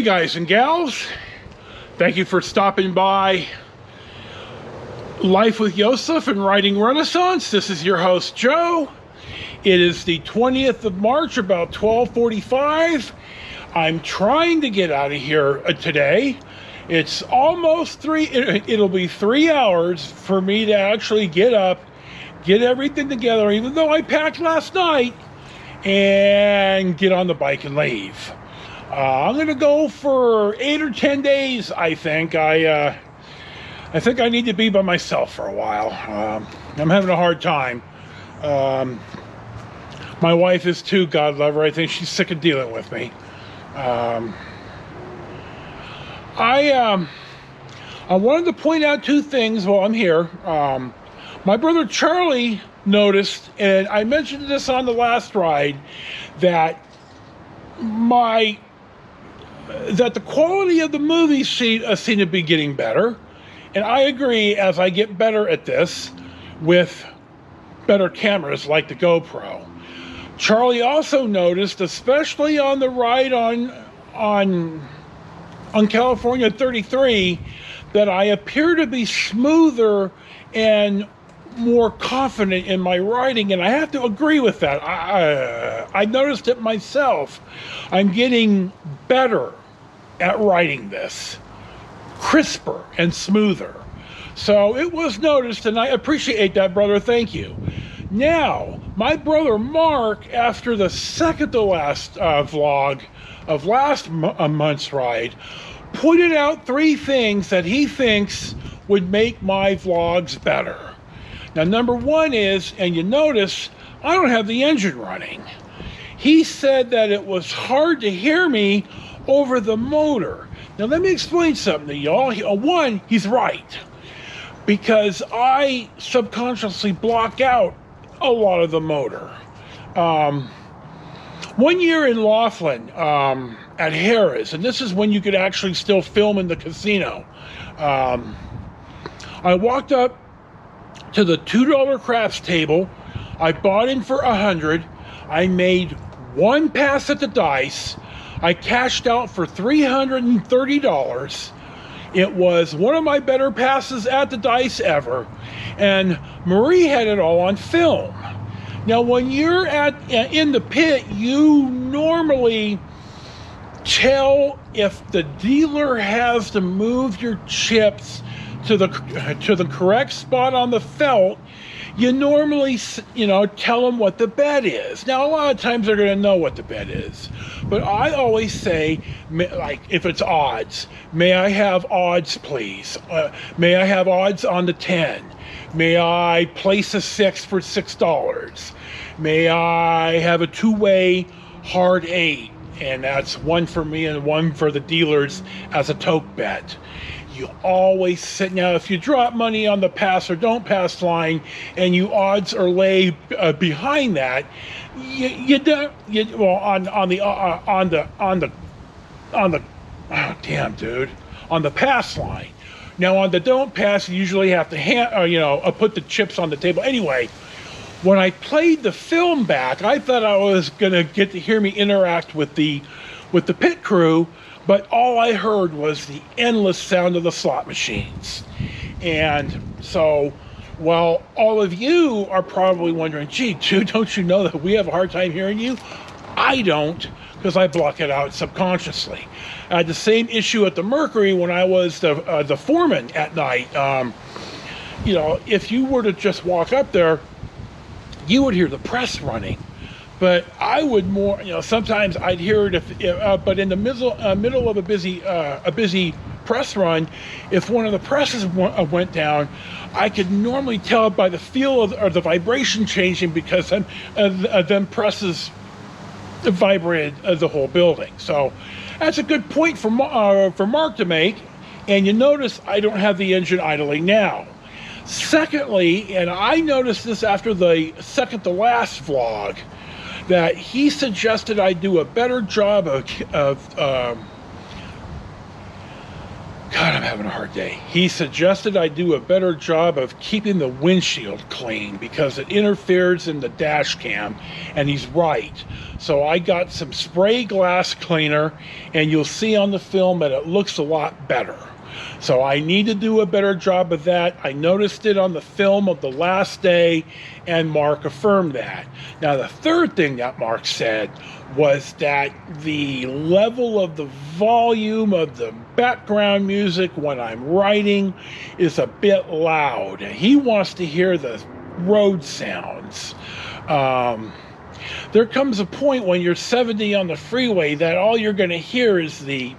Hey guys and gals, thank you for stopping by Life with Yosef and Writing Renaissance. This is your host Joe. It is the 20th of March, about 12:45. I'm trying to get out of here today. It's almost 3, it'll be 3 hours for me to actually get up, get everything together, even though I packed last night, and get on the bike and leave. I'm going to go for 8 or 10 days, I think. I think I need to be by myself for a while. I'm having a hard time. My wife is too, God love her. I think she's sick of dealing with me. I wanted to point out two things while I'm here. My brother Charlie noticed, and I mentioned this on the last ride, that the quality of the movies seem to be getting better. And I agree, as I get better at this with better cameras like the GoPro. Charlie also noticed, especially on the ride on California 33, that I appear to be smoother and more confident in my writing, and I have to agree with that. I noticed it myself. I'm getting better at writing this, crisper and smoother. So it was noticed, and I appreciate that, brother. Thank you. Now, my brother Mark, after the second to last vlog of last month's ride, pointed out 3 things that he thinks would make my vlogs better. Now, number 1 is, and you notice, I don't have the engine running. He said that it was hard to hear me over the motor. Now, let me explain something to y'all. One, he's right, because I subconsciously block out a lot of the motor. 1 year in Laughlin at Harrah's, and this is when you could actually still film in the casino. I walked up to the $2 craps table. I bought in for $100. I made 1 pass at the dice. I cashed out for $330. It was one of my better passes at the dice ever, and Marie had it all on film. Now, when you're in the pit, you normally tell if the dealer has to move your chips to the correct spot on the felt. You normally, tell them what the bet is. Now, a lot of times they're going to know what the bet is. But I always say, like, if it's odds, may I have odds, please? May I have odds on the 10? May I place a 6 for $6? May I have a 2-way hard 8? And that's 1 for me and 1 for the dealers as a toke bet. You always sit. Now, if you drop money on the pass or don't pass line, and you odds or lay behind that, you don't. On the pass line. Now, on the don't pass, you usually have to put the chips on the table. Anyway, when I played the film back, I thought I was gonna get to hear me interact with the pit crew. But all I heard was the endless sound of the slot machines. And so, while all of you are probably wondering, gee, dude, don't you know that we have a hard time hearing you? I don't, because I block it out subconsciously. I had the same issue at the Mercury when I was the foreman at night. If you were to just walk up there, you would hear the press running. But I would more, sometimes I'd hear it but in the middle of a busy press run, if one of the presses went down, I could normally tell by the feel or the vibration changing, because them presses vibrated the whole building. So that's a good point for Mark to make. And you notice I don't have the engine idling now. Secondly, and I noticed this after the second to last vlog, that he suggested I do a better job of God, I'm having a hard day. He suggested I do a better job of keeping the windshield clean because it interferes in the dash cam, and he's right. So I got some spray glass cleaner, and you'll see on the film that it looks a lot better. So I need to do a better job of that. I noticed it on the film of the last day, and Mark affirmed that. Now, the third thing that Mark said was that the level of the volume of the background music when I'm writing is a bit loud. He wants to hear the road sounds. There comes a point when you're 70 on the freeway that all you're going to hear is the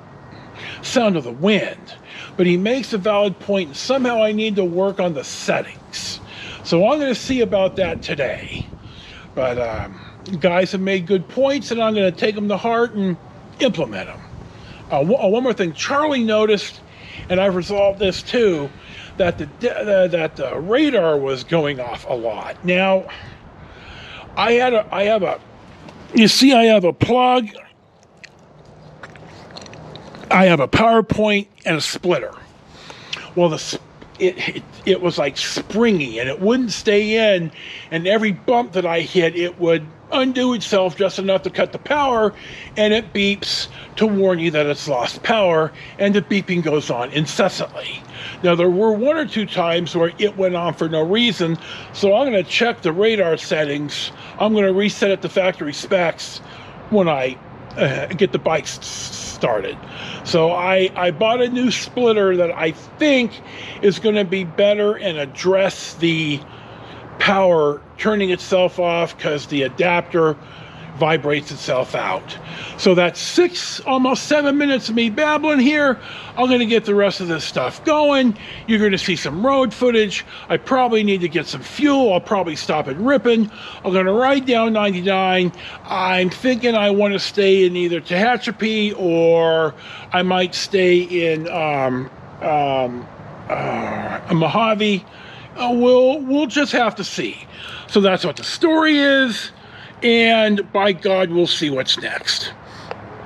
sound of the wind. But he makes a valid point, and somehow I need to work on the settings. So I'm going to see about that today. But guys have made good points, and I'm going to take them to heart and implement them. One more thing. Charlie noticed, and I've resolved this too, that the radar was going off a lot. Now, I have a plug, I have a PowerPoint and a splitter. Well, it was like springy, and it wouldn't stay in, and every bump that I hit, it would undo itself just enough to cut the power, and it beeps to warn you that it's lost power, and the beeping goes on incessantly. Now, there were one or two times where it went on for no reason, so I'm going to check the radar settings. I'm going to reset it to factory specs when I get the bike started. So I bought a new splitter that I think is going to be better and address the power turning itself off because the adapter vibrates itself out. So that's almost 7 minutes of me babbling here. I'm going to get the rest of this stuff going. You're going to see some road footage. I probably need to get some fuel. I'll probably stop at Ripon. I'm going to ride down 99. I'm thinking I want to stay in either Tehachapi, or I might stay in Mojave. We'll just have to see. So that's what the story is. And by God, we'll see what's next.